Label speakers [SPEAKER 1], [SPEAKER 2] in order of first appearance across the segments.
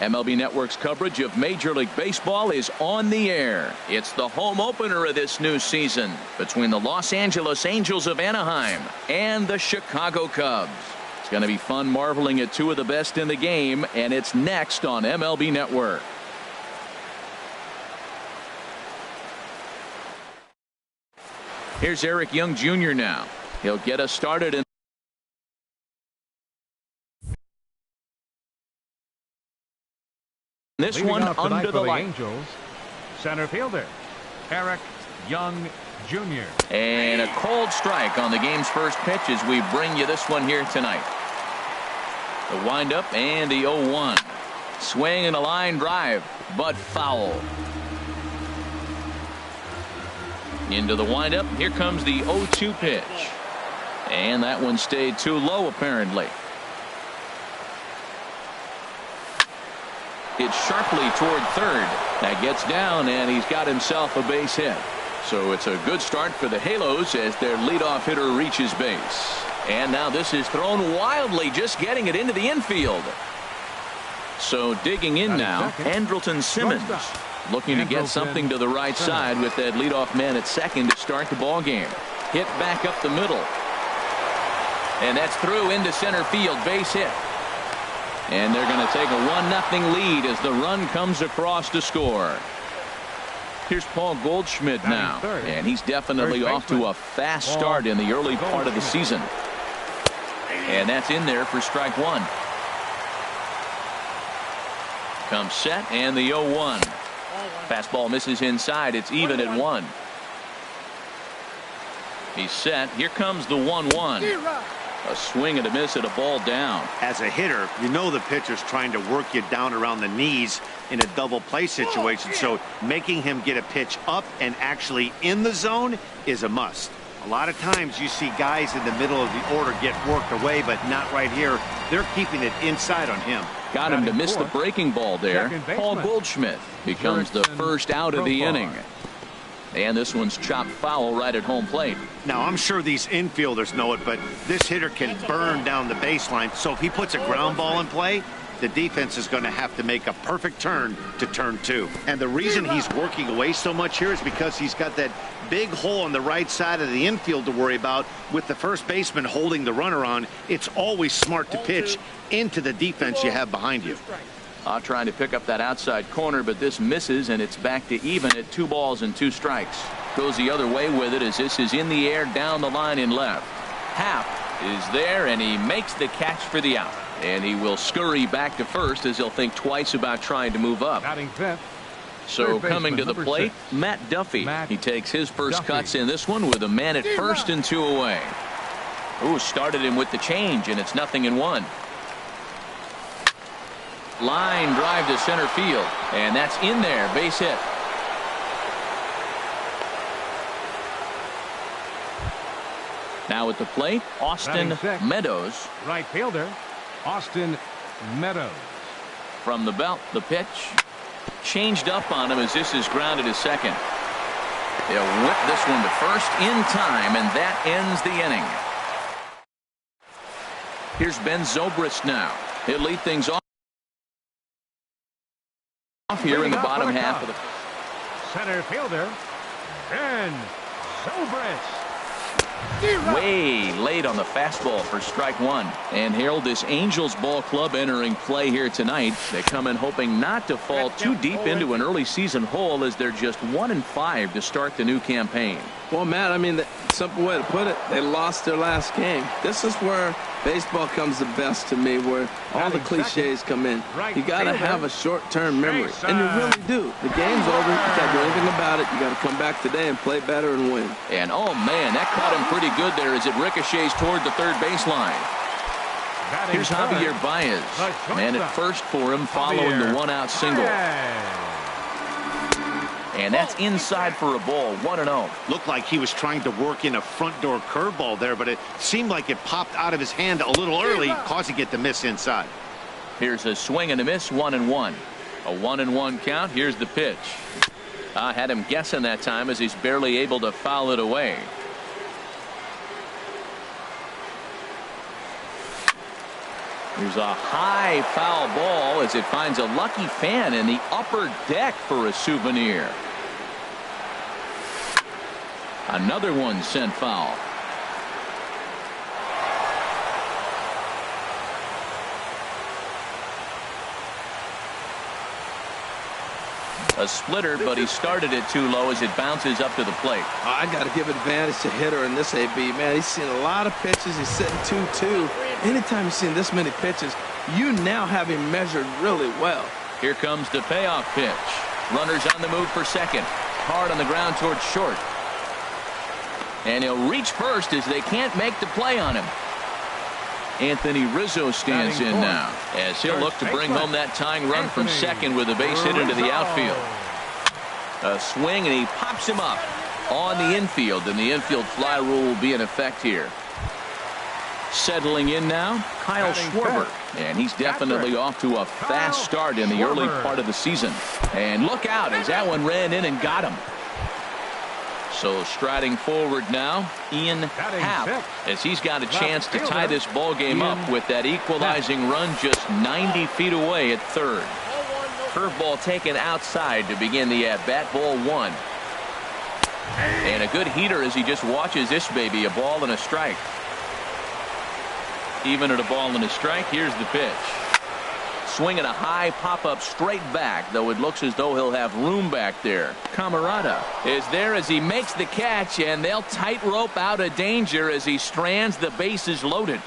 [SPEAKER 1] MLB Network's coverage of Major League Baseball is on the air. It's the home opener of this new season between the Los Angeles Angels of Anaheim and the Chicago Cubs. It's going to be fun marveling at two of the best in the game, and it's next on MLB Network. Here's Eric Young Jr. now. He'll get us started in this one under the light.
[SPEAKER 2] Angels, center fielder Eric Young Jr.
[SPEAKER 1] And a cold strike on the game's first pitch as we bring you this one here tonight. The windup and the 0-1. Swing and a line drive, but foul. Into the windup. Here comes the 0-2 pitch. And that one stayed too low apparently. It's sharply toward third. That gets down, and he's got himself a base hit. So it's a good start for the Halos as their leadoff hitter reaches base. And now this is thrown wildly, just getting it into the infield. So digging in now, Andrelton Simmons looking to get something to the right side with that leadoff man at second to start the ball game. Hit back up the middle. And that's through into center field, base hit. And they're going to take a 1-0 lead as the run comes across to score. Here's Paul Goldschmidt now, and he's definitely off to a fast start in the early part of the season. And that's in there for strike one. Comes set, and the 0-1. Fastball misses inside. It's even at 1. He's set. Here comes the 1-1. A swing and a miss at a ball down.
[SPEAKER 3] As a hitter, you know the pitcher's trying to work you down around the knees in a double play situation, so making him get a pitch up and actually in the zone is a must. A lot of times you see guys in the middle of the order get worked away, but not right here. They're keeping it inside on him.
[SPEAKER 1] Got him to miss the breaking ball there. Paul Goldschmidt becomes the first out of the inning. And this one's chopped foul right at home plate.
[SPEAKER 3] Now, I'm sure these infielders know it, but this hitter can burn down the baseline. So if he puts a ground ball in play, the defense is going to have to make a perfect turn to turn two. And the reason he's working away so much here is because he's got that big hole on the right side of the infield to worry about. With the first baseman holding the runner on, it's always smart to pitch into the defense you have behind you.
[SPEAKER 1] Trying to pick up that outside corner, but this misses, and it's back to even at 2 balls and 2 strikes. Goes the other way with it as this is in the air down the line in left. Happ is there, and he makes the catch for the out. And he will scurry back to first as he'll think twice about trying to move up. So coming to the plate, Matt Duffy. He takes his first cuts in this one with a man at first and 2 away. Ooh, started him with the change, and it's 0-1. Line drive to center field, and that's in there, base hit. Now at the plate, Austin Meadows.
[SPEAKER 2] Right fielder, Austin Meadows.
[SPEAKER 1] From the belt, the pitch changed up on him as this is grounded to second. They'll whip this one to first in time, and that ends the inning. Here's Ben Zobrist now. He'll lead things off here in the bottom half of the
[SPEAKER 2] center fielder Ben Zobrist.
[SPEAKER 1] Way late on the fastball for strike one. And Harold, this Angels ball club entering play here tonight. They come in hoping not to fall too deep into an early season hole as they're just 1-5 to start the new campaign.
[SPEAKER 4] Well, Matt, I mean, the simple way to put it, they lost their last game. This is where baseball comes the best to me, where all the cliches come in. You got to have a short-term memory, and you really do. The game's over. You can't do anything about it. You got to come back today and play better and win.
[SPEAKER 1] And oh man, that caught him pretty good there as it ricochets toward the third baseline. Here's Javier Baez, man at first for him following the one-out single. And that's inside for a ball, 1-0.
[SPEAKER 3] Looked like he was trying to work in a front door curveball there, but it seemed like it popped out of his hand a little early, causing it to miss inside.
[SPEAKER 1] Here's a swing and a miss, 1-1. A 1-1 count. Here's the pitch. Had him guessing that time as he's barely able to foul it away. Here's a high foul ball as it finds a lucky fan in the upper deck for a souvenir. Another one sent foul. A splitter, but he started it too low as it bounces up to the plate.
[SPEAKER 4] I got to give advantage to hitter in this AB. Man, he's seen a lot of pitches. He's sitting 2-2. Anytime you've seen this many pitches, you now have him measured really well.
[SPEAKER 1] Here comes the payoff pitch. Runners on the move for second. Hard on the ground towards short. And he'll reach first as they can't make the play on him. Anthony Rizzo stands in now as he'll look to bring home that tying run from second with a base hit into the outfield. A swing, and he pops him up on the infield, and the infield fly rule will be in effect here. Settling in now, Kyle Schwarber, and he's definitely off to a fast start in the early part of the season. And look out as that one ran in and got him. So striding forward now, Ian Happ, as he's got a chance to tie this ball game up with that equalizing run just 90 feet away at third. Curveball taken outside to begin the at-bat. Ball one. And a good heater as he just watches this baby, a ball and a strike. Even at a ball and a strike, here's the pitch. Swinging a high pop-up straight back, though it looks as though he'll have room back there. Camarada is there as he makes the catch, and they'll tightrope out of danger as he strands the bases loaded.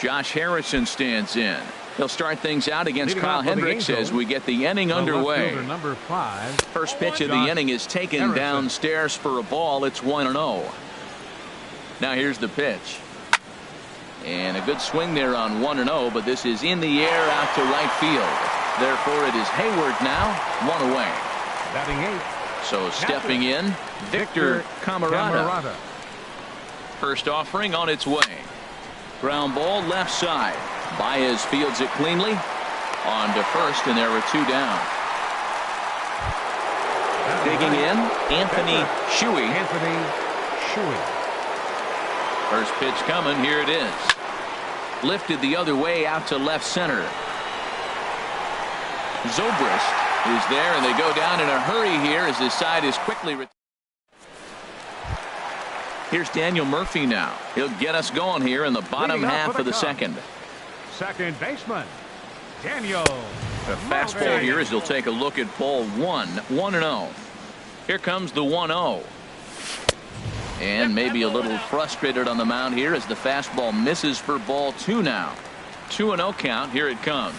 [SPEAKER 1] Josh Harrison stands in. He'll start things out against Kyle Hendricks as we get the inning underway.
[SPEAKER 2] Number 5.
[SPEAKER 1] First pitch of the inning is taken downstairs for a ball. It's 1-0. Now here's the pitch. And a good swing there on 1-0, but this is in the air out to right field. Therefore, it is Hayward now, one away.
[SPEAKER 2] Batting 8.
[SPEAKER 1] So stepping in, Victor Camarada. First offering on its way. Ground ball left side. Baez fields it cleanly. On to first, and there were two down. Digging in, Anthony Shuey. First pitch coming. Here it is. Lifted the other way out to left center. Zobrist is there, and they go down in a hurry here as his side is quickly. Here's Daniel Murphy now. He'll get us going here in the bottom half of the second.
[SPEAKER 2] Second baseman, Daniel.
[SPEAKER 1] A fastball here as he'll take a look at ball one. 1-0. Here comes the 1-0. And maybe a little frustrated on the mound here as the fastball misses for ball two now. 2-0 count. Here it comes.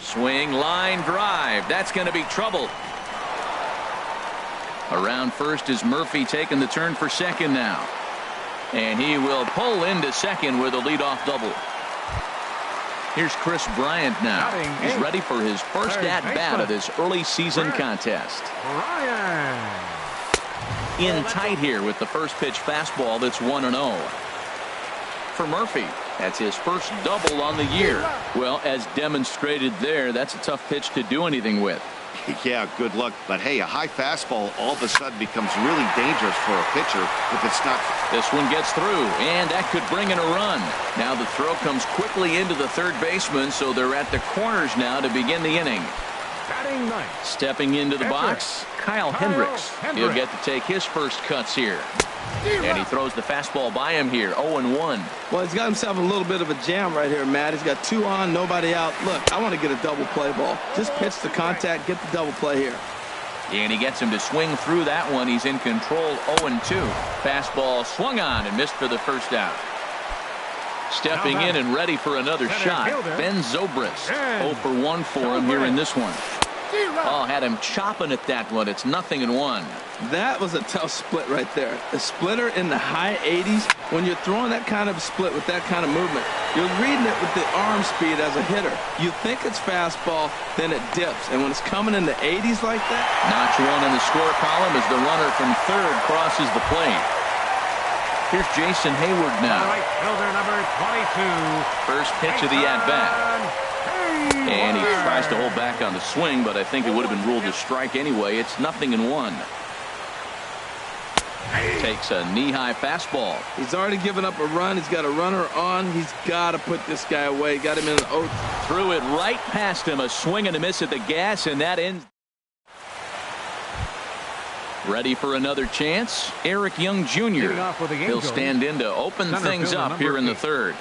[SPEAKER 1] Swing, line drive. That's going to be trouble. Around first is Murphy taking the turn for second now. And he will pull into second with a leadoff double. Here's Chris Bryant now. He's ready for his first at-bat of this early season contest. In tight here with the first pitch fastball. That's 1-0. For Murphy, that's his first double on the year. Well, as demonstrated there, that's a tough pitch to do anything with.
[SPEAKER 3] Yeah, good luck. But hey, a high fastball all of a sudden becomes really dangerous for a pitcher if it's not.
[SPEAKER 1] This one gets through, and that could bring in a run. Now the throw comes quickly into the third baseman, so they're at the corners now to begin the inning. Stepping into the box, Kyle Hendricks. He'll get to take his first cuts here. And he throws the fastball by him here. 0-1.
[SPEAKER 4] Well, he's got himself a little bit of a jam right here, Matt. He's got two on, nobody out. Look, I want to get a double play ball. Just pitch the contact, get the double play here.
[SPEAKER 1] And he gets him to swing through that one. He's in control. 0-2. Fastball swung on and missed for the first out. Stepping in and ready for another shot, Ben Zobrist. 0 for 1 for him here in this one. Oh, had him chopping at that one. It's 0-1.
[SPEAKER 4] That was a tough split right there. A splitter in the high 80s. When you're throwing that kind of split with that kind of movement, you're reading it with the arm speed as a hitter. You think it's fastball, then it dips. And when it's coming in the 80s like that.
[SPEAKER 1] Notch one in the score column as the runner from third crosses the plate. Here's Jason Hayward now.
[SPEAKER 2] Right fielder number 22.
[SPEAKER 1] First pitch of the at-bat. And he tries to hold back on the swing, but I think it would have been ruled a strike anyway. It's 0-1. Takes a knee-high fastball.
[SPEAKER 4] He's already given up a run. He's got a runner on. He's got to put this guy away. Got him in an 0.
[SPEAKER 1] Threw it right past him. A swing and a miss at the gas, and that ends. Ready for another chance? Eric Young Jr. He'll stand in to open things up here in the third.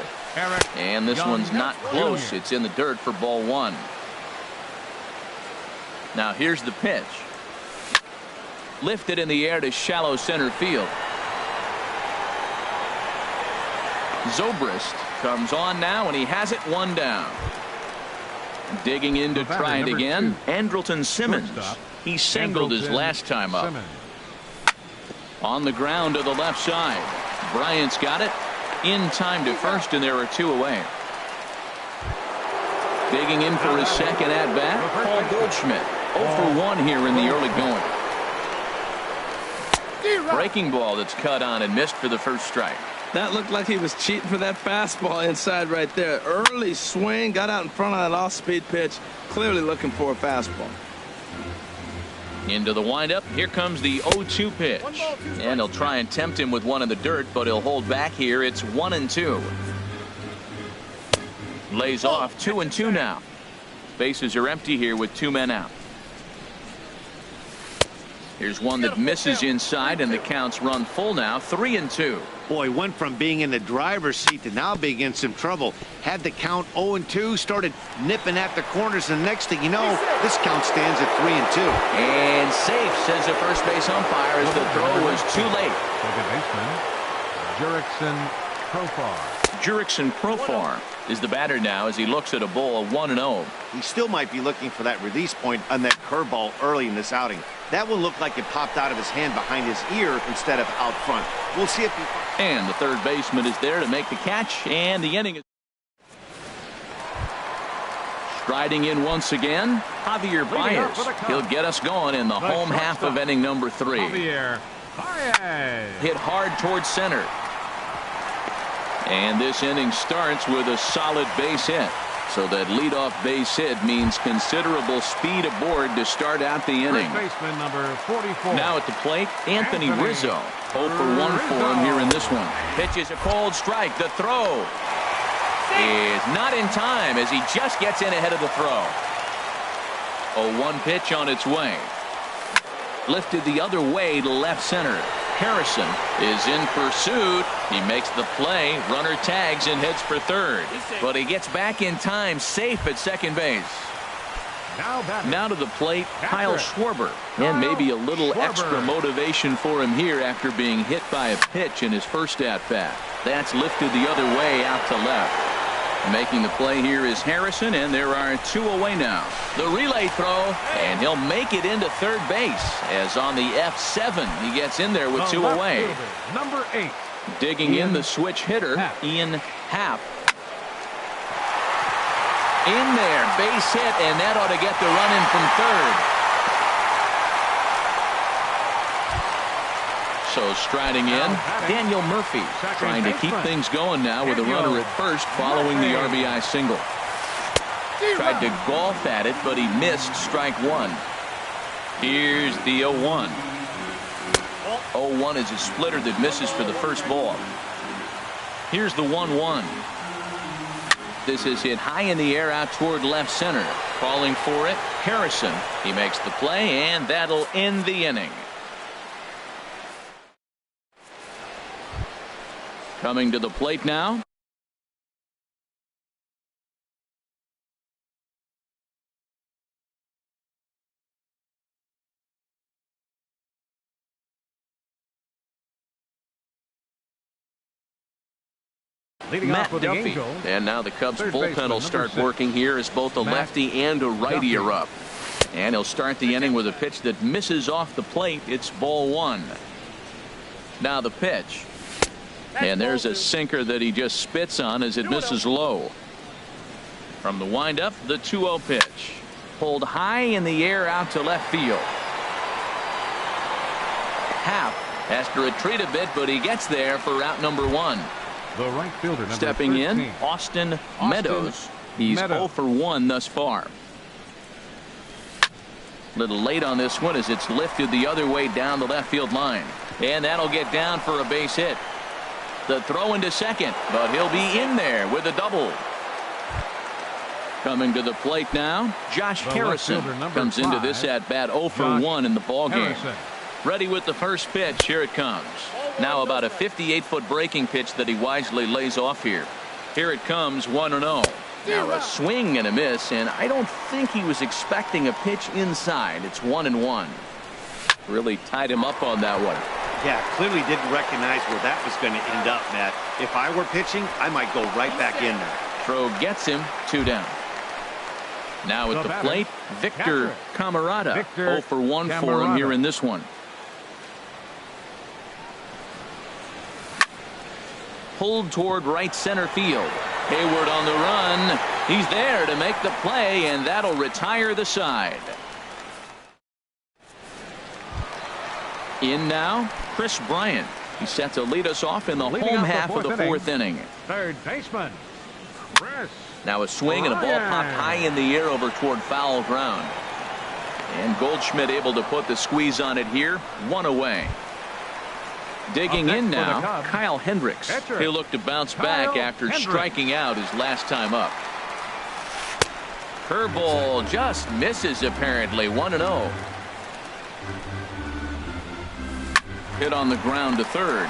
[SPEAKER 1] And this one's not close. It's in the dirt for ball 1. Now here's the pitch. Lifted in the air to shallow center field. Zobrist comes on now, and he has it 1 down. Digging in to try it again, Andrelton Simmons. He singled his last time up. On the ground to the left side. Bryant's got it. In time to first, and there are 2 away. Digging in for his second at-bat, Paul Goldschmidt. 0 for 1 here in the early going. Breaking ball that's cut on and missed for the first strike.
[SPEAKER 4] That looked like he was cheating for that fastball inside right there. Early swing, got out in front of that off-speed pitch. Clearly looking for a fastball.
[SPEAKER 1] Into the windup. Here comes the 0-2 pitch. And he'll try and tempt him with one in the dirt, but he'll hold back here. It's 1-2. Lays off 2-2 now. Bases are empty here with 2 men out. Here's one that misses inside, and the count's run full now. 3-2.
[SPEAKER 3] Boy, went from being in the driver's seat to now being in some trouble. Had the count 0-2, started nipping at the corners, and next thing you know, this count stands at 3-2.
[SPEAKER 1] And safe, says the first base umpire, as the throw was too late.
[SPEAKER 2] Second baseman, Jurickson Profar.
[SPEAKER 1] Jurickson Profar is the batter now as he looks at a ball of 1-0.
[SPEAKER 3] He still might be looking for that release point on that curveball early in this outing. That one looked like it popped out of his hand behind his ear instead of out front. We'll see if he...
[SPEAKER 1] And the third baseman is there to make the catch, and the inning is... Striding in once again, Javier Baez. He'll get us going in the home half of inning number 3.
[SPEAKER 2] Javier Baez.
[SPEAKER 1] Hit hard towards center. And this inning starts with a solid base hit. So that leadoff base hit means considerable speed aboard to start out the inning.
[SPEAKER 2] First baseman number 44.
[SPEAKER 1] Now at the plate, Anthony Rizzo. 0 for 1 for him here in this one. Pitches a cold strike. The throw is not in time as he just gets in ahead of the throw. 0-1 pitch on its way. Lifted the other way to left center. Harrison is in pursuit. He makes the play. Runner tags and heads for third. But he gets back in time, safe at second base. Now to the plate, Kyle Schwarber. And maybe a little extra motivation for him here after being hit by a pitch in his first at-bat. That's lifted the other way out to left. Making the play here is Harrison, and there are 2 away now. The relay throw, and he'll make it into third base as on the F7 he gets in there with 2 away.
[SPEAKER 2] Number 8.
[SPEAKER 1] Digging in the switch hitter, Ian Happ. In there, base hit, and that ought to get the run in from third. So striding in, Daniel Murphy trying to keep things going now with a runner at first following the RBI single. Tried to golf at it, but he missed strike 1. Here's the 0-1. 0-1 is a splitter that misses for the first ball. Here's the 1-1. This is hit high in the air out toward left center. Calling for it, Harrison. He makes the play, and that'll end the inning. Coming to the plate now. Matt Duffy. And now the Cubs bullpen will start working here as both a lefty and a righty are up. And he'll start the inning with a pitch that misses off the plate. It's ball 1. Now the pitch. And there's a sinker that he just spits on as it misses low. From the windup, the 2-0 pitch. Pulled high in the air out to left field. Happ has to retreat a bit, but he gets there for out number 1.
[SPEAKER 2] The right fielder, number
[SPEAKER 1] Stepping
[SPEAKER 2] 13.
[SPEAKER 1] in, Austin Meadows. He's 0 for 1 thus far. Little late on this one as it's lifted the other way down the left field line. And that'll get down for a base hit. The throw into second, but he'll be in there with a double. Coming to the plate now, Josh Harrison comes into this at bat 0 for 1 in the ball game. Ready with the first pitch. Here it comes. Now about a 58-foot breaking pitch that he wisely lays off here. Here it comes, 1-0. Now a swing and a miss, and I don't think he was expecting a pitch inside. It's 1-1. Really tied him up on that one.
[SPEAKER 3] Yeah, clearly didn't recognize where that was going to end up, Matt. If I were pitching, I might go right back in there.
[SPEAKER 1] Throw gets him, 2 down. Now at the plate, Victor Camarada. 0 for 1 for him here in this one. Pulled toward right center field. Hayward on the run. He's there to make the play, and that'll retire the side. In now, Chris Bryant. He's set to lead us off in the home half of the 4th inning.
[SPEAKER 2] Third baseman, Chris.
[SPEAKER 1] Now a swing and a ball popped high in the air over toward foul ground. And Goldschmidt able to put the squeeze on it here. 1 away. Digging in now, Kyle Hendricks. He'll look to bounce back after striking out his last time up. Curveball just misses apparently. 1-0. Hit on the ground to third.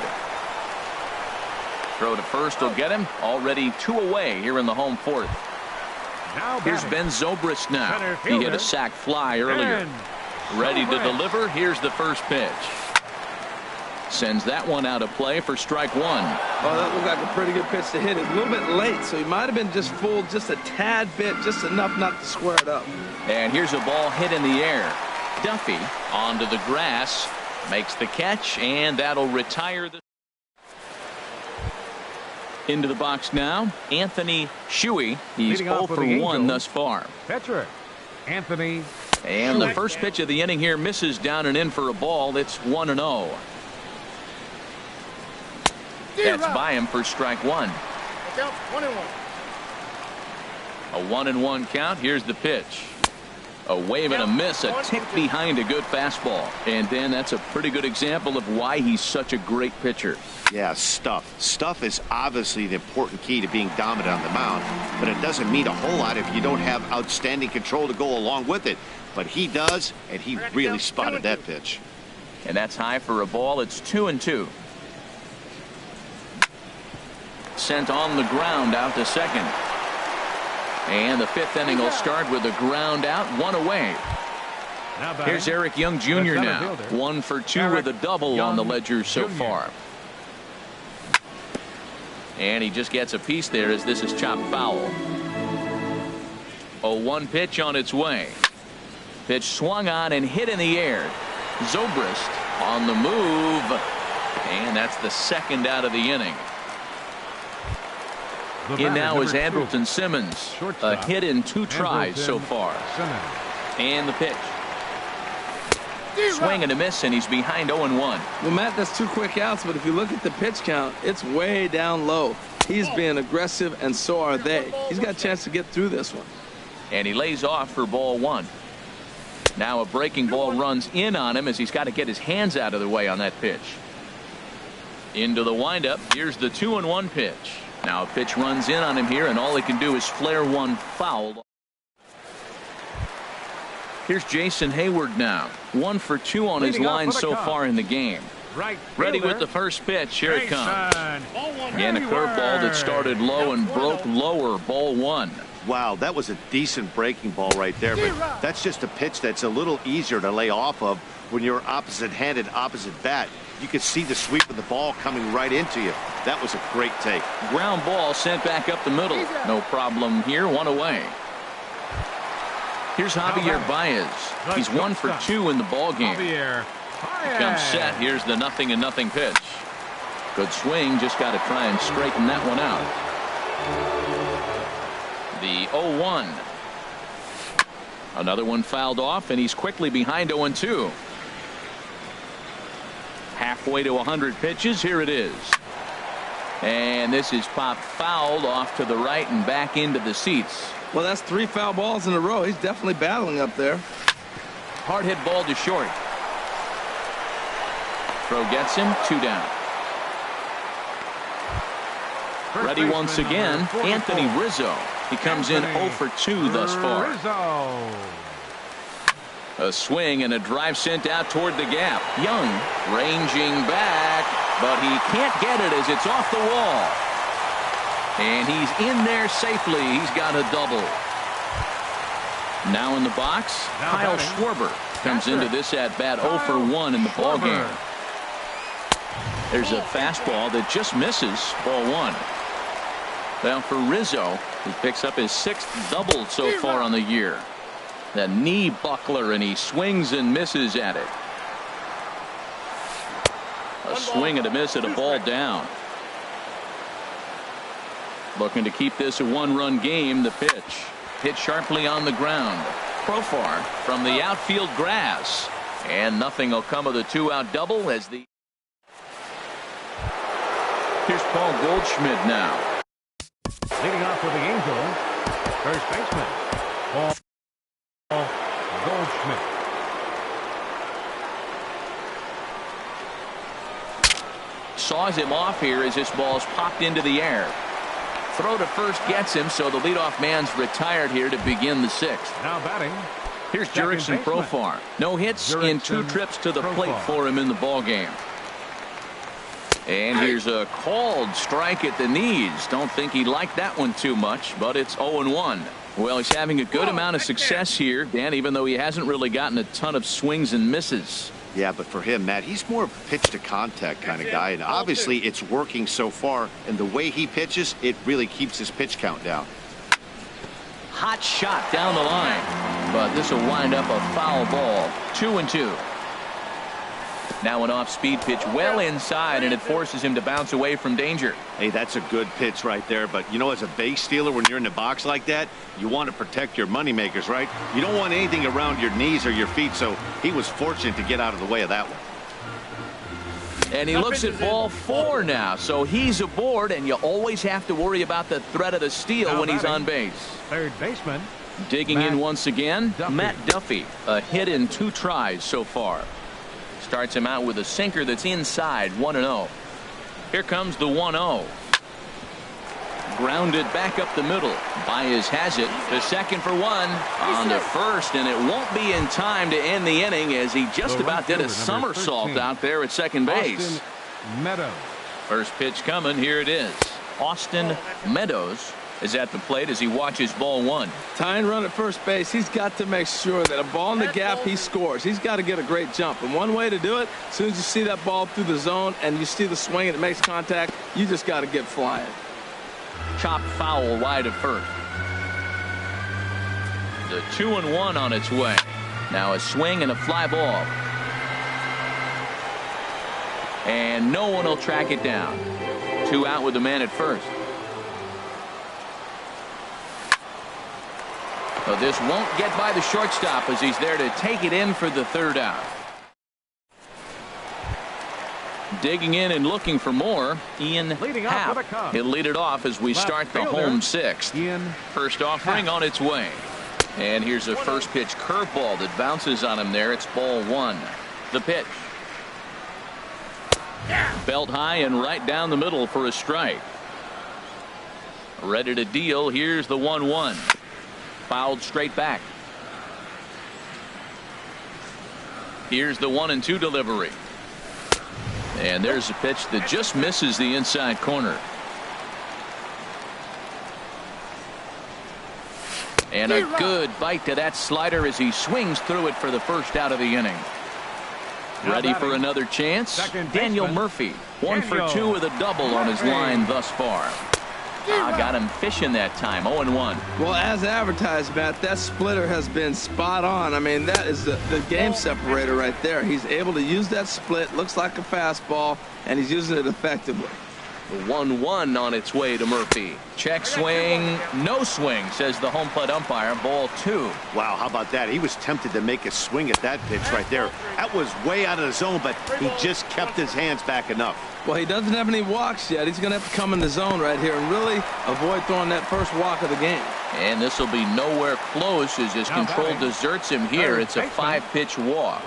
[SPEAKER 1] Throw to first will get him. Already 2 away here in the home 4th. Here's Ben Zobrist now. He hit a sac fly earlier. Ready to deliver. Here's the first pitch. Sends that one out of play for strike 1.
[SPEAKER 4] Oh, that looked like a pretty good pitch to hit. It a little bit late, so he might have been just fooled just a tad bit, just enough not to square it up.
[SPEAKER 1] And here's a ball hit in the air. Duffy onto the grass. Makes the catch, and that'll retire the. Into the box now, Anthony Shuey. He's 0 for 1 thus far.
[SPEAKER 2] Pitcher, Anthony.
[SPEAKER 1] And the first pitch of the inning here misses down and in for a ball. It's 1-0. That's by him for strike 1. A 1-1 count. Here's the pitch. A wave and a miss, a tick behind a good fastball. And then that's a pretty good example of why he's such a great pitcher.
[SPEAKER 3] Yeah, stuff. Stuff is obviously the important key to being dominant on the mound, but it doesn't mean a whole lot if you don't have outstanding control to go along with it. But he does, and he really spotted that pitch.
[SPEAKER 1] And that's high for a ball. It's 2-2. Sent on the ground out to second. And the 5th inning will start with a ground out, 1 away. Here's Eric Young Jr. now. 1 for 2 with a double on the ledger so far. And he just gets a piece there as this is chopped foul. 0-1 pitch on its way. Pitch swung on and hit in the air. Zobrist on the move. And that's the 2nd out of the inning. In now is Andrelton Simmons. A hit in 2 tries so far. And the pitch. Swing and a miss, and he's behind 0-1.
[SPEAKER 4] Well, Matt, that's 2 quick outs, but if you look at the pitch count, it's way down low. He's being aggressive, and so are they. He's got a chance to get through this one.
[SPEAKER 1] And he lays off for ball 1. Now a breaking ball runs in on him as he's got to get his hands out of the way on that pitch. Into the windup. Here's the 2-1 pitch. Now a pitch runs in on him here, and all he can do is flare one foul. Here's Jason Hayward now. 1 for 2 on his line so far in the game. Ready with the first pitch. Here it comes. And a curveball that started low and broke lower. Ball 1.
[SPEAKER 3] Wow, that was a decent breaking ball right there, but that's just a pitch that's a little easier to lay off of when you're opposite-handed, opposite bat. You could see the sweep of the ball coming right into you. That was a great take.
[SPEAKER 1] Ground ball sent back up the middle. No problem here. 1 away. Here's Javier Baez. He's 1 for 2 in the ball game. Here comes set. Here's the 0-0 pitch. Good swing. Just got to try and straighten that one out. The 0-1. Another one fouled off, and he's quickly behind 0-2. Halfway to 100 pitches. Here it is. And this is popped fouled off to the right and back into the seats.
[SPEAKER 4] Well, that's 3 foul balls in a row. He's definitely battling up there.
[SPEAKER 1] Hard hit ball to short. throw gets him 2 down. Ready once again, Anthony Rizzo. He comes in 0 for 2 thus far. A swing and a drive sent out toward the gap. Young ranging back, but he can't get it as it's off the wall. And he's in there safely. He's got a double. Now in the box, Kyle Schwarber comes into this at bat 0 for 1 in the ball game. There's a fastball that just misses, ball 1. Well, for Rizzo, he picks up his 6th double so far on the year. The knee buckler, and he swings and misses at it. A swing and a miss at a ball down. Looking to keep this a 1-run game. The pitch. Hit sharply on the ground. Profar from the outfield grass. And nothing will come of the 2-out double as the... Here's Paul Goldschmidt now.
[SPEAKER 2] Leading off for the Angels, first baseman, Paul Goldschmidt.
[SPEAKER 1] Saws him off here as this ball's popped into the air. Throw to first gets him, so the leadoff man's retired here to begin the 6th.
[SPEAKER 2] Now batting.
[SPEAKER 1] Here's Jurickson Profar. No hits in 2 trips to the plate for him in the ball game. And here's a called strike at the knees. Don't think he liked that one too much, but it's 0-1. Well, he's having a good amount of success here, Dan, even though he hasn't really gotten a ton of swings and misses.
[SPEAKER 3] Yeah, but for him, Matt, he's more of a pitch-to-contact kind of guy, and obviously it's working so far, and the way he pitches, it really keeps his pitch count down.
[SPEAKER 1] Hot shot down the line, but this will wind up a foul ball. 2-2. Now an off-speed pitch well inside, and it forces him to bounce away from danger.
[SPEAKER 3] Hey, that's a good pitch right there, but you know, as a base stealer, when you're in the box like that, you want to protect your moneymakers, right? You don't want anything around your knees or your feet, so he was fortunate to get out of the way of that one.
[SPEAKER 1] And he looks at ball 4 now, so he's aboard, and you always have to worry about the threat of the steal when he's on base.
[SPEAKER 2] Third baseman.
[SPEAKER 1] Digging in once again, Matt Duffy. A hit in 2 tries so far. Starts him out with a sinker that's inside, 1-0. Here comes the 1-0. Grounded back up the middle. Baez has it to second for 1. On to first, and it won't be in time to end the inning as he just about did a somersault out there at second base.
[SPEAKER 2] Meadows.
[SPEAKER 1] First pitch coming. Here it is. Austin Meadows is at the plate as he watches ball 1.
[SPEAKER 4] Tying run at first base, he's got to make sure that a ball in the gap, he scores. He's got to get a great jump. And one way to do it, as soon as you see that ball through the zone and you see the swing and it makes contact, you just got to get flying.
[SPEAKER 1] Chop foul wide of first. The 2-1 on its way. Now a swing and a fly ball. And no one will track it down. 2 out with the man at first. So this won't get by the shortstop as he's there to take it in for the 3rd out. Digging in and looking for more, Ian Happ. He'll lead it off as we start the home 6th. First offering on its way. And here's a first pitch curveball that bounces on him there. It's ball 1. The pitch. Belt high and right down the middle for a strike. Ready to deal. Here's the 1-1. Fouled straight back. Here's the 1-2 delivery. And there's a pitch that just misses the inside corner. And a good bite to that slider as he swings through it for the 1st out of the inning. Ready for another chance? Daniel Murphy. 1 for 2 with a double on his line thus far. Got him fishing that time. 0-1.
[SPEAKER 4] Well, as advertised, Matt, that splitter has been spot on. I mean, that is the game separator right there. He's able to use that split. Looks like a fastball, and he's using it effectively.
[SPEAKER 1] The 1-1 on its way to Murphy. Check swing. No swing, says the home plate umpire. Ball 2.
[SPEAKER 3] Wow, how about that? He was tempted to make a swing at that pitch right there. That was way out of the zone, but he just kept his hands back enough.
[SPEAKER 4] Well, he doesn't have any walks yet. He's going to have to come in the zone right here and really avoid throwing that first walk of the game.
[SPEAKER 1] And this will be nowhere close as his control deserts him here. It's a 5-pitch walk.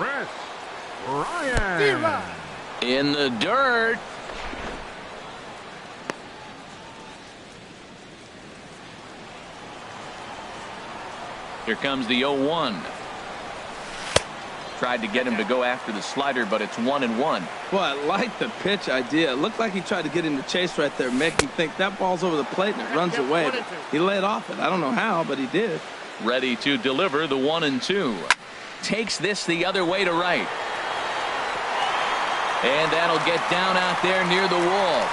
[SPEAKER 2] Ryan.
[SPEAKER 1] In the dirt. Here comes the 0-1. Tried to get him to go after the slider, but it's 1-1.
[SPEAKER 4] Well, I like the pitch idea. It looked like he tried to get him to chase right there, make him think that ball's over the plate and it runs away. But he laid off it. I don't know how, but he did.
[SPEAKER 1] Ready to deliver the 1-2. Takes this the other way to right. And that'll get down out there near the wall.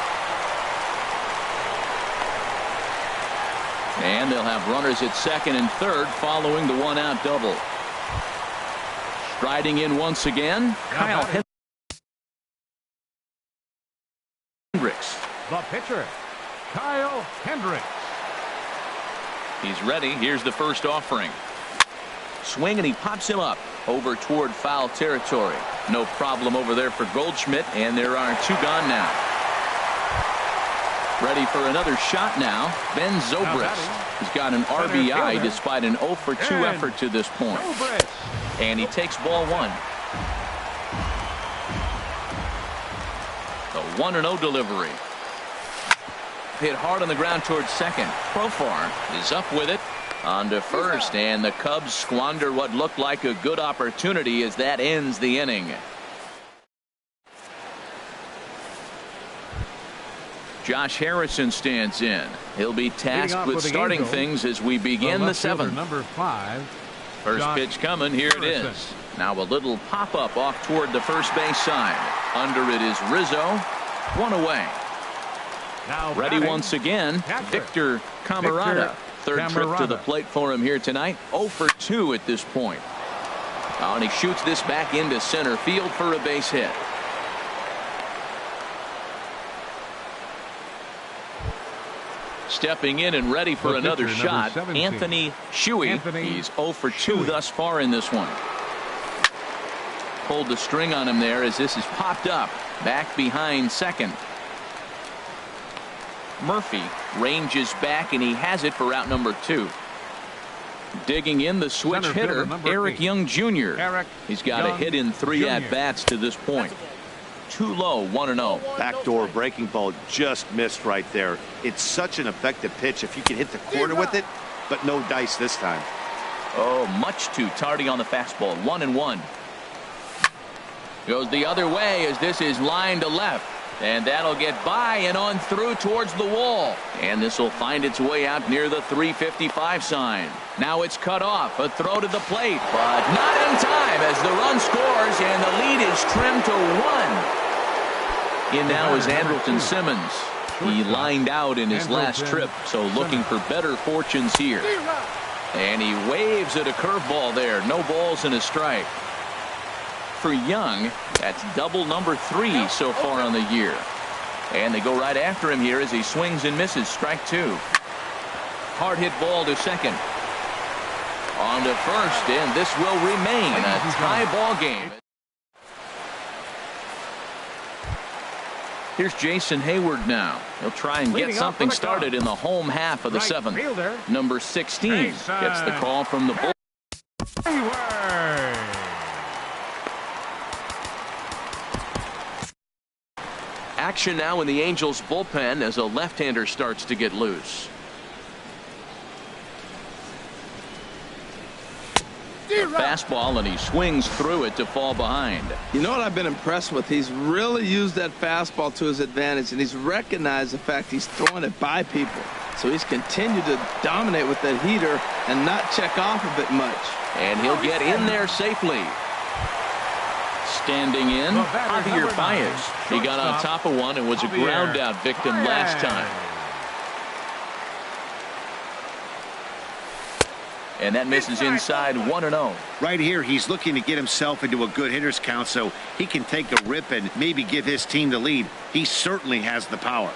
[SPEAKER 1] And they'll have runners at second and third following the one-out double. Striding in once again, Kyle Hendricks.
[SPEAKER 2] The pitcher, Kyle Hendricks.
[SPEAKER 1] He's ready. Here's the first offering. Swing, and he pops him up over toward foul territory. No problem over there for Goldschmidt, and there are two gone now. Ready for another shot now, Ben Zobrist. He's got an RBI despite an 0 for 2 effort to this point. And he takes ball one. The 1-0 delivery. Hit hard on the ground towards second. Profar is up with it on to first, and the Cubs squander what looked like a good opportunity as that ends the inning. Josh Harrison stands in. He'll be tasked with starting things as we begin the seventh.
[SPEAKER 2] Number 5.
[SPEAKER 1] First pitch coming. Here it is. Now a little pop-up off toward the first base side. Under it is Rizzo. One away.
[SPEAKER 2] Now
[SPEAKER 1] ready once again, Victor Camarada. Third trip to the plate for him here tonight. 0 for 2 at this point. And he shoots this back into center field for a base hit. Stepping in and ready for another shot, Anthony Shuey. He's 0 for 2 thus far in this one. Pulled the string on him there as this is popped up. Back behind second. Murphy ranges back, and he has it for out number 2. Digging in the switch hitter, Eric Young Jr. He's got a hit in 3 at-bats to this point. Too low, 1-0.
[SPEAKER 3] Backdoor breaking ball just missed right there. It's such an effective pitch if you can hit the corner with it, but no dice this time.
[SPEAKER 1] Oh, much too tardy on the fastball. 1-1. Goes the other way as this is lined to left. And that'll get by and on through towards the wall. And this will find its way out near the 355 sign. Now it's cut off. A throw to the plate, but not in time as the run scores and the lead is trimmed to 1. In now is Andrelton Simmons. He lined out in his last trip, so looking for better fortunes here. And he waves at a curveball there. No balls and a strike. For Young, that's double number 3 so far on the year. And they go right after him here as he swings and misses. Strike 2. Hard hit ball to second. On to first, and this will remain a tie ball game. Here's Jason Hayward now. He'll try and get something started in the home half of the seventh. Number 16 gets the call from the bull. Action now in the Angels bullpen as a left-hander starts to get loose. Fastball, and he swings through it to fall behind.
[SPEAKER 4] You know what I've been impressed with? He's really used that fastball to his advantage, and he's recognized the fact he's throwing it by people. So he's continued to dominate with that heater and not check off a bit much.
[SPEAKER 1] And he'll get in there safely. Standing in, Javier Baez. He got on top of one and was a ground out victim last time. And that misses inside. 1-0.
[SPEAKER 3] Right here, he's looking to get himself into a good hitter's count so he can take a rip and maybe give his team the lead. He certainly has the power.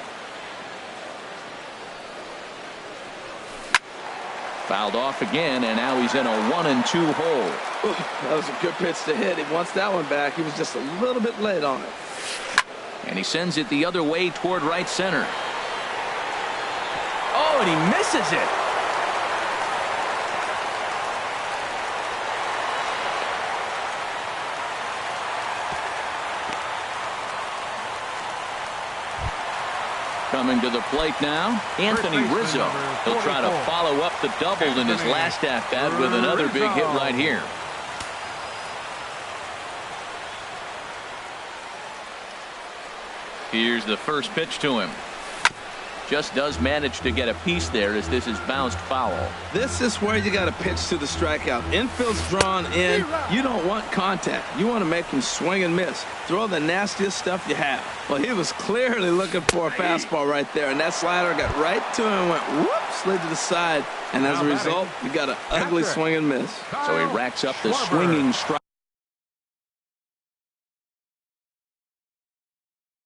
[SPEAKER 1] Fouled off again, and now he's in a 1-2 hole.
[SPEAKER 4] That was a good pitch to hit. He wants that one back. He was just a little bit late on it.
[SPEAKER 1] And he sends it the other way toward right center. Oh, and he misses it. Coming to the plate now, Anthony Rizzo. He'll try to follow up the double in his last at-bat with another big hit right here. Here's the first pitch to him. Just does manage to get a piece there as this is bounced foul.
[SPEAKER 4] This is where you got to pitch to the strikeout. Infield's drawn in. You don't want contact. You want to make him swing and miss. Throw the nastiest stuff you have. Well, he was clearly looking for a fastball right there, and that slider got right to him and went whoop, slid to the side. And as a result, you got an ugly swing and miss.
[SPEAKER 1] So he racks up the swinging strike.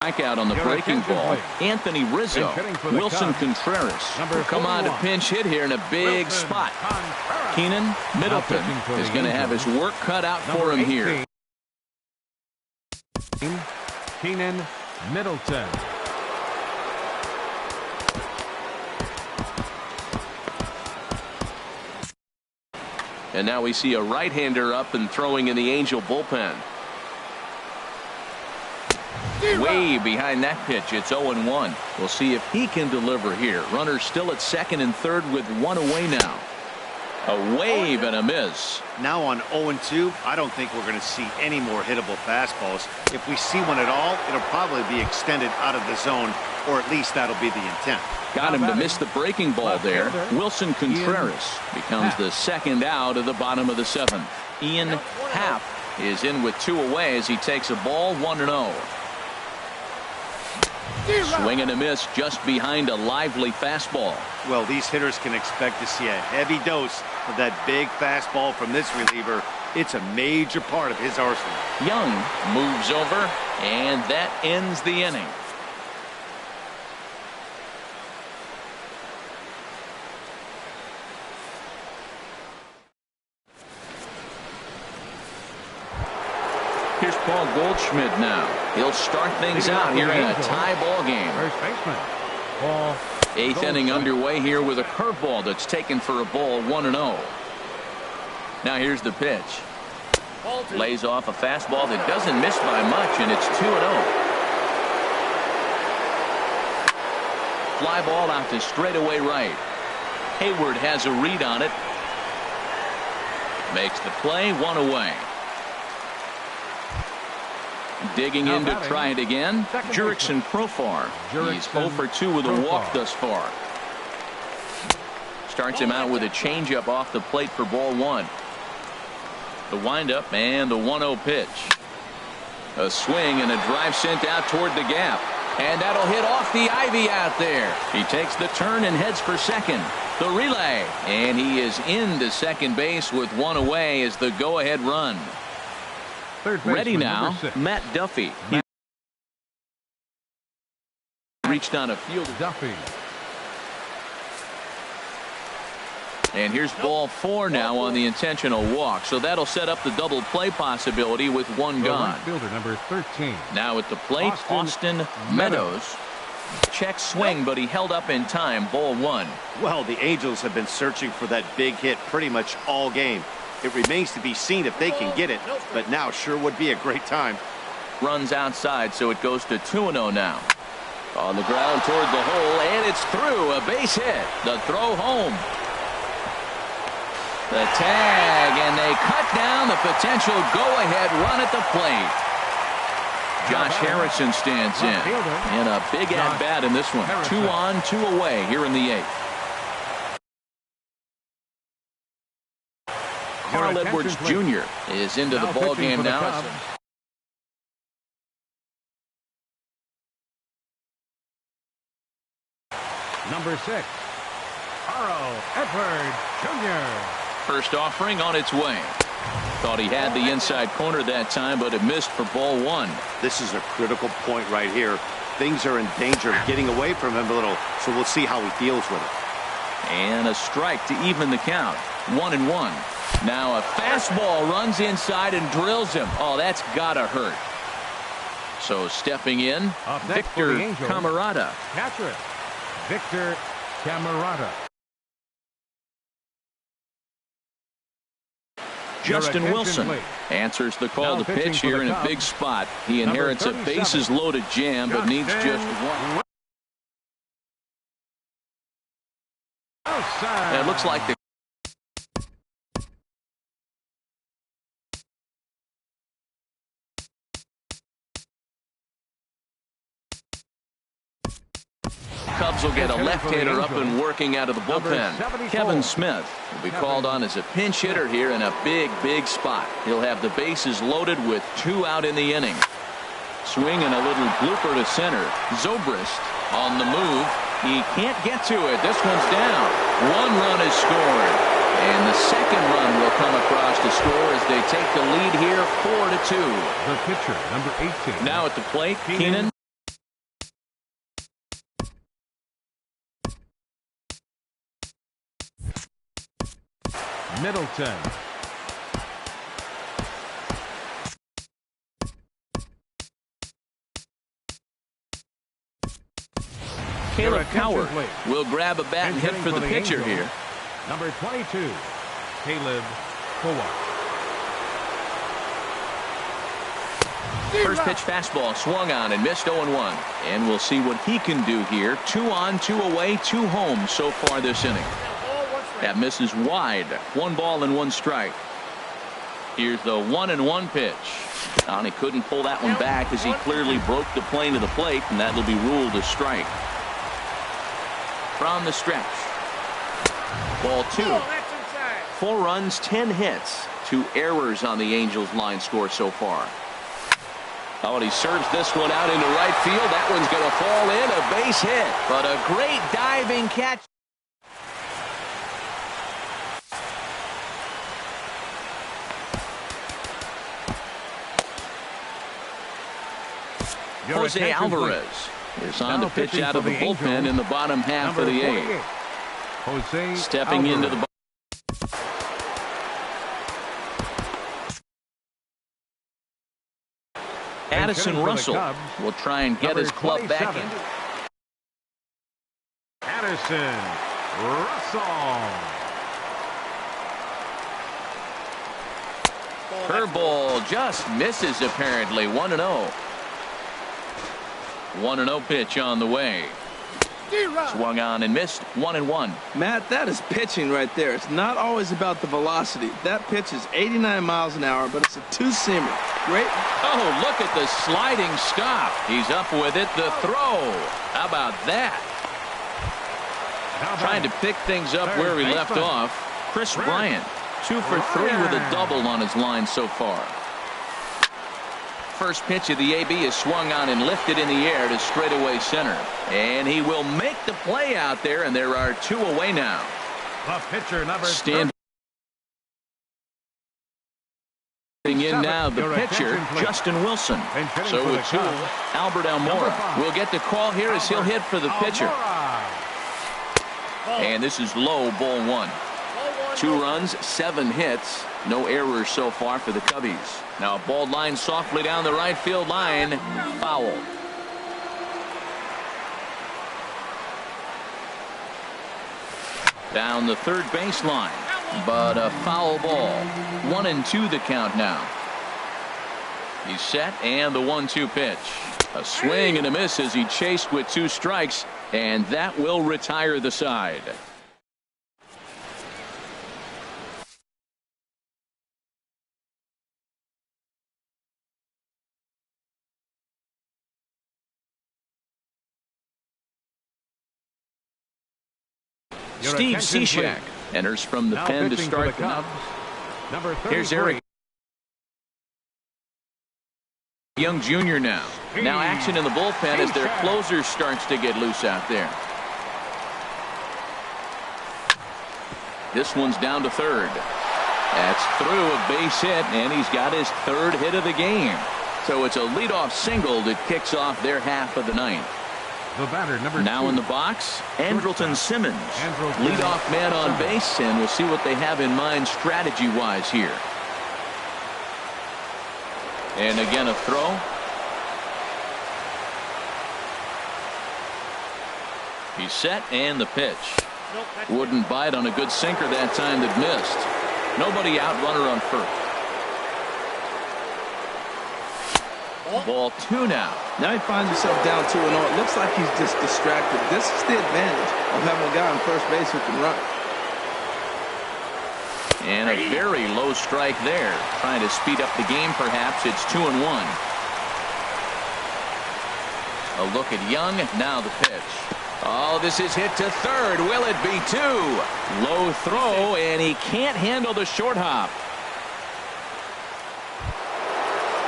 [SPEAKER 1] Strikeout on the breaking ball. Anthony Rizzo. Wilson Contreras will come on to pinch hit here in a big spot. Keenan Middleton is going to have his work cut out for him here.
[SPEAKER 2] Keenan Middleton.
[SPEAKER 1] And now we see a right-hander up and throwing in the Angel bullpen. Way behind that pitch. It's 0-1. We'll see if he can deliver here. Runners still at second and third with one away now. A wave and a miss.
[SPEAKER 3] Now on 0-2, I don't think we're going to see any more hittable fastballs. If we see one at all, it'll probably be extended out of the zone, or at least that'll be the intent.
[SPEAKER 1] Got him to miss the breaking ball there. Wilson Contreras becomes the second out of the bottom of the seventh. Ian Happ is in with two away as he takes a ball 1-0. Swing and a miss just behind a lively fastball.
[SPEAKER 3] Well, these hitters can expect to see a heavy dose of that big fastball from this reliever. It's a major part of his arsenal.
[SPEAKER 1] Young moves over, and that ends the inning. Here's Paul Goldschmidt now. He'll start things out here in a tie ball game.
[SPEAKER 2] First baseman, Paul.
[SPEAKER 1] Eighth inning underway here with a curveball that's taken for a ball 1-0. Now here's the pitch. Lays off a fastball that doesn't miss by much, and it's 2-0. Fly ball out to straightaway right. Hayward has a read on it. Makes the play, one away. Digging in to try it again, Jurickson Profar. He's 0 for 2 with a walk thus far. Starts him out with a changeup off the plate for ball one. The windup and the 1-0 pitch. A swing and a drive sent out toward the gap. And that'll hit off the ivy out there. He takes the turn and heads for second. The relay. And he is into second base with one away as the go-ahead run. Ready now, Matt Duffy. He reached on a field.
[SPEAKER 2] Duffy.
[SPEAKER 1] And here's ball four now on the intentional walk. So that'll set up the double play possibility with one gone.
[SPEAKER 2] Fielder number 13.
[SPEAKER 1] Now at the plate, Austin Meadows. Check swing, but he held up in time. Ball one.
[SPEAKER 3] Well, the Angels have been searching for that big hit pretty much all game. It remains to be seen if they can get it, but now sure would be a great time.
[SPEAKER 1] Runs outside, so it goes to 2-0 now. On the ground toward the hole, and it's through. A base hit. The throw home. The tag, and they cut down the potential go-ahead run at the plate. Josh Harrison stands in. And a big at-bat in this one. 2 on, 2 away here in the eighth. Carl Edwards Jr. is into the ball game now.
[SPEAKER 2] Number 6, Carl Edwards Jr.
[SPEAKER 1] First offering on its way. Thought he had the inside corner that time, but it missed for ball one.
[SPEAKER 3] This is a critical point right here. Things are in danger of getting away from him a little, so we'll see how he deals with it.
[SPEAKER 1] And a strike to even the count. 1-1. Now a fastball runs inside and drills him. Oh, that's gotta hurt. So stepping in, Victor Camarada.
[SPEAKER 2] Catcher, Victor Camarada.
[SPEAKER 1] Justin Wilson answers the call to pitch here in a big spot. He inherits a bases loaded jam, but needs just one. And it looks like the Cubs will get a left-hander up and working out of the bullpen. Kevin Smith will be called on as a pinch hitter here in a big spot. He'll have the bases loaded with 2 out in the inning. Swing and a little blooper to center. Zobrist on the move. He can't get to it. This one's down. 1 run is scored. And the second run will come across to score as they take the lead here 4-2.
[SPEAKER 2] The pitcher, number 18.
[SPEAKER 1] Now at the plate, Keenan.
[SPEAKER 2] Middleton.
[SPEAKER 1] Caleb Coward will grab a bat and hit for the pitcher here.
[SPEAKER 2] Number 22, Caleb Coward.
[SPEAKER 1] First pitch fastball swung on and missed 0-1. And we'll see what he can do here. 2 on, 2 away, 2 home so far this inning. That misses wide. 1 ball and 1 strike. Here's the 1-1 pitch. And he couldn't pull that one back as he clearly broke the plane of the plate, and that will be ruled a strike. From the stretch. Ball 2. 4 runs, 10 hits. 2 errors on the Angels line score so far. Oh, and he serves this one out into right field. That one's going to fall in. A base hit. But a great diving catch. Jose Alvarez is on to pitch out of the bullpen in the bottom half of the 8th. Stepping into the Addison Russell will try and get his club back in.
[SPEAKER 2] Addison Russell.
[SPEAKER 1] Curveball just misses apparently. 1-0. 1-0 pitch on the way. Swung on and missed. 1-1.
[SPEAKER 4] Matt, that is pitching right there. It's not always about the velocity. That pitch is 89 miles an hour, but it's a 2-seamer. Great.
[SPEAKER 1] Oh, look at the sliding stop. He's up with it. The throw. How about that? Trying to pick things up where he left off. Chris Bryant, 2 for 3 with a double on his line so far. First pitch of the AB is swung on and lifted in the air to straightaway center. And he will make the play out there, and there are 2 away now.
[SPEAKER 2] The pitcher, number
[SPEAKER 1] Standing in now, the pitcher, Justin Wilson. So with 2, Albert Almora will get the call here as he'll hit for the pitcher. And this is low, ball 1. 2 runs, 7 hits. No errors so far for the Cubbies. Now a ball line softly down the right field line. Foul. Down the third baseline. But a foul ball. 1-2 the count now. He's set, and the 1-2 pitch. A swing and a miss as he chased with 2 strikes, and that will retire the side. Steve Cishek enters from the pen to start the Cubs. Here's Eric Young Jr. now. Now action in the bullpen as their closer starts to get loose out there. This one's down to third. That's through a base hit, and he's got his 3rd hit of the game. So it's a leadoff single that kicks off their half of the 9th.
[SPEAKER 2] The batter, number
[SPEAKER 1] now
[SPEAKER 2] 2.
[SPEAKER 1] in the box, Andrelton Simmons, leadoff man on base, and we'll see what they have in mind strategy-wise here. And again a throw. He's set, and the pitch. Wouldn't bite on a good sinker that time that missed. Nobody out, runner on first. Ball 2 now.
[SPEAKER 4] Now he finds himself down 2-0. It looks like he's just distracted. This is the advantage of having a guy on first base who can run.
[SPEAKER 1] And a very low strike there. Trying to speed up the game, perhaps. It's 2-1. A look at Young. Now the pitch. Oh, this is hit to third. Will it be two? Low throw, and he can't handle the short hop.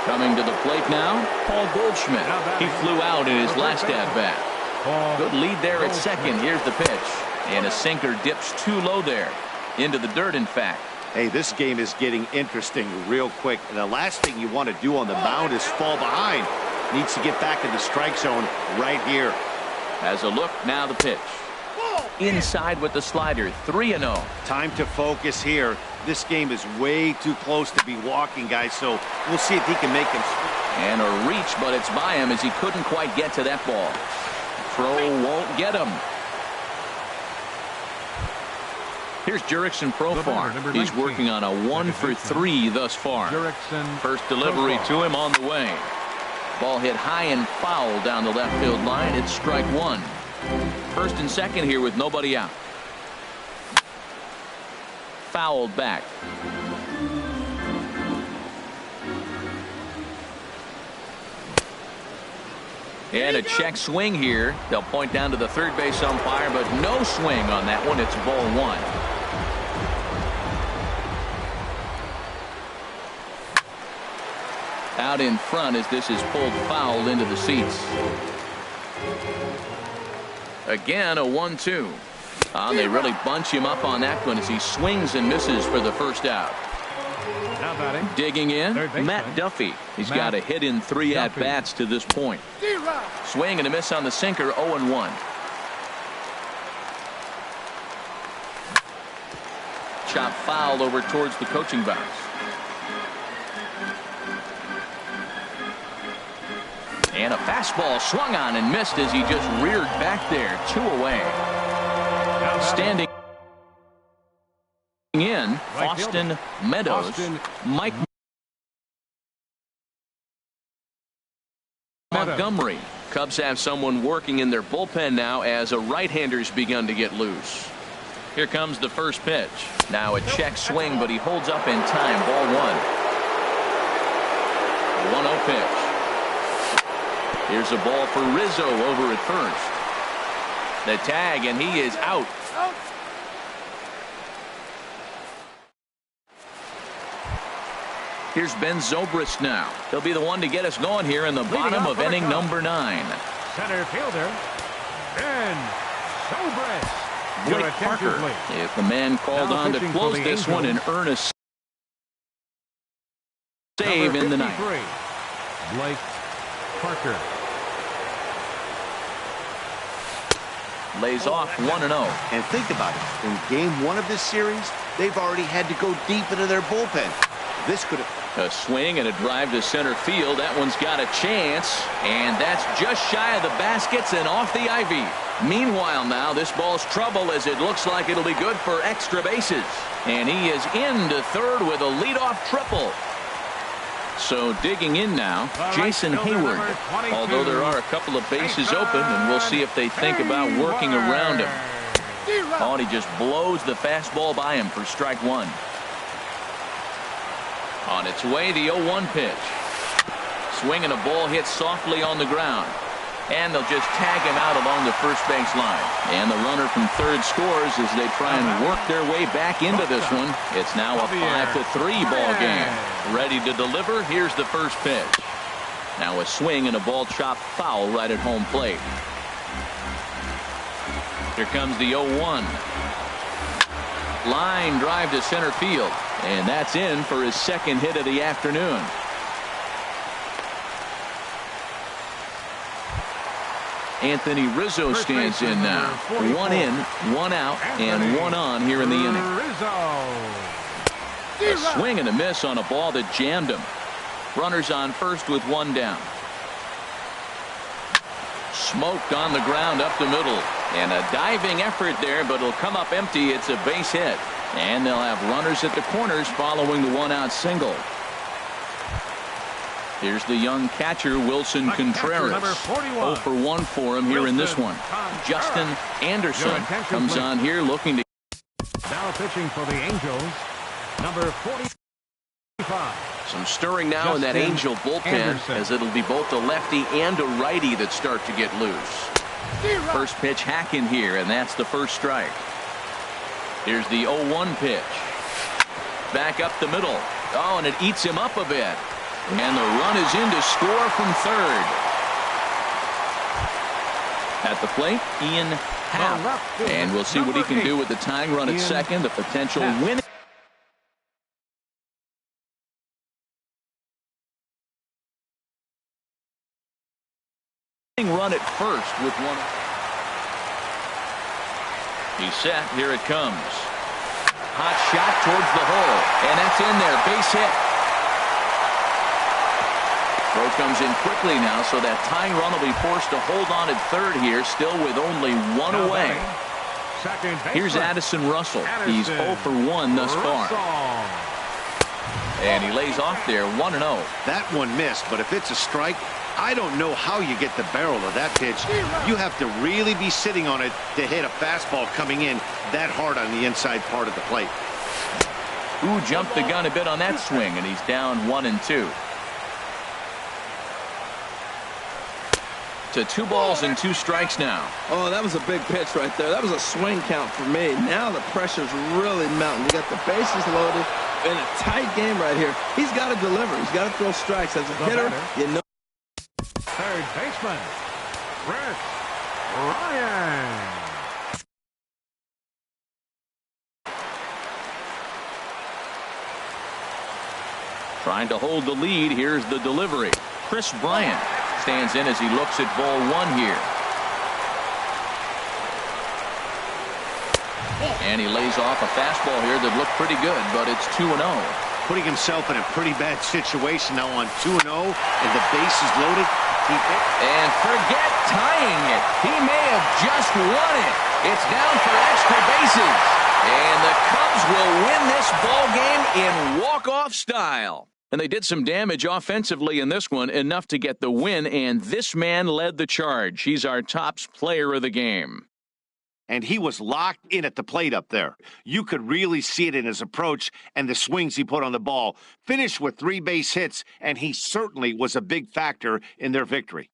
[SPEAKER 1] Coming to the plate now, Paul Goldschmidt. He flew out in his last at-bat. Good lead there at second. Here's the pitch. And a sinker dips too low there. Into the dirt, in fact.
[SPEAKER 3] Hey, this game is getting interesting real quick. And the last thing you want to do on the mound is fall behind. Needs to get back in the strike zone right here.
[SPEAKER 1] As a look, now the pitch. Inside with the slider, 3-0.
[SPEAKER 3] Time to focus here. This game is way too close to be walking, guys, so we'll see if he can make him swing.
[SPEAKER 1] And a reach, but it's by him as he couldn't quite get to that ball. Throw won't get him. Here's Jurickson Profar. He's working on a 1-for-3 thus far. First delivery to him on the way. Ball hit high and foul down the left field line. It's strike one. First and second here with nobody out. Fouled back. And a check swing here. They'll point down to the third base umpire, but no swing on that one. It's ball one. Out in front as this is pulled foul into the seats. Again, a 1-2. They really bunch him up on that one as he swings and misses for the first out. Digging in, Matt Duffy. He's got a hit in 3 at-bats to this point. Swing and a miss on the sinker, 0-1. Chop foul over towards the coaching box. And a fastball swung on and missed as he just reared back there. 2 away. Standing in, Austin Meadows. Mike Montgomery. Cubs have someone working in their bullpen now as a right-hander's begun to get loose. Here comes the first pitch. Now a check swing, but he holds up in time. Ball one. 1-0 pitch. Here's a ball for Rizzo over at first. The tag, and he is out. Here's Ben Zobrist now. He'll be the one to get us going here in the bottom of inning number 9.
[SPEAKER 2] Center fielder, Ben Zobrist.
[SPEAKER 1] Blake Parker is the man called on to close this one and earn a save in the ninth.
[SPEAKER 2] Blake Parker.
[SPEAKER 1] Lays off 1-0.
[SPEAKER 3] And think about it. In game 1 of this series, they've already had to go deep into their bullpen. This could have...
[SPEAKER 1] A swing and a drive to center field. That one's got a chance. And that's just shy of the baskets and off the ivy. Meanwhile now, this ball's trouble as it looks like it'll be good for extra bases. And he is into third with a leadoff triple. So digging in now, Jason Hayward. Although there are a couple of bases open, and we'll see if they think about working around him. Oh, and he just blows the fastball by him for strike one. On its way, the 0-1 pitch. Swing and a ball hit softly on the ground. And they'll just tag him out along the first base line. And the runner from third scores as they try and work their way back into this one. It's now a 5-3 ball game. Ready to deliver. Here's the first pitch. Now a swing and a ball chopped foul right at home plate. Here comes the 0-1. Line drive to center field. And that's in for his second hit of the afternoon. Anthony Rizzo stands in now. 1 in, 1 out, and 1 on here in the inning. A swing and a miss on a ball that jammed him. Runners on first with 1 down. Smoked on the ground up the middle. And a diving effort there, but it'll come up empty. It's a base hit. And they'll have runners at the corners following the 1-out single. Here's the young catcher, Wilson Contreras. 0 for 1 for him here in this one. Justin Anderson comes on here looking to...
[SPEAKER 2] Now pitching for the Angels, Number 45.
[SPEAKER 1] Some stirring now in that
[SPEAKER 2] Justin
[SPEAKER 1] Angel bullpen
[SPEAKER 2] Anderson.
[SPEAKER 1] as it'll be both a lefty and a righty that start to get loose. First pitch hacking here, and that's the first strike. Here's the 0-1 pitch. Back up the middle. Oh, and it eats him up a bit. And the run is in to score from third. At the plate, Ian Happ. And we'll see what he can do with the tying run at second, the potential winning run at first with one. He's set. Here it comes. Hot shot towards the hole, and that's in there. Base hit. Throw comes in quickly now, so that tying run will be forced to hold on at third here, still with only one away. Here's Addison Russell. He's 0 for 1 thus far. And he lays off there 1-0.
[SPEAKER 3] That one missed, but if it's a strike, I don't know how you get the barrel of that pitch. You have to really be sitting on it to hit a fastball coming in that hard on the inside part of the plate.
[SPEAKER 1] Ooh, jumped the gun a bit on that swing, and he's down 1-2. To 2 balls and 2 strikes now.
[SPEAKER 4] Oh, that was a big pitch right there. That was a swing count for me. Now the pressure's really mounting. You got the bases loaded in a tight game right here. He's got to deliver. He's got to throw strikes. As a hitter, you know.
[SPEAKER 2] Third baseman, Chris Ryan.
[SPEAKER 1] Trying to hold the lead. Here's the delivery. Chris Bryant stands in as he looks at ball 1 here. And he lays off a fastball here that looked pretty good, but it's 2-0.
[SPEAKER 3] Putting himself in a pretty bad situation now on 2-0, and the base is loaded.
[SPEAKER 1] And forget tying it. He may have just won it. It's down for extra bases. And the Cubs will win this ball game in walk-off style. And they did some damage offensively in this one, enough to get the win, and this man led the charge. He's our top player of the game.
[SPEAKER 3] And he was locked in at the plate up there. You could really see it in his approach and the swings he put on the ball. Finished with 3 base hits, and he certainly was a big factor in their victory.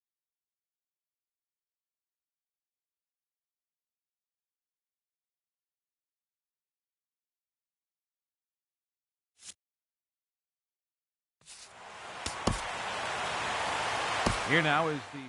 [SPEAKER 2] Here now is the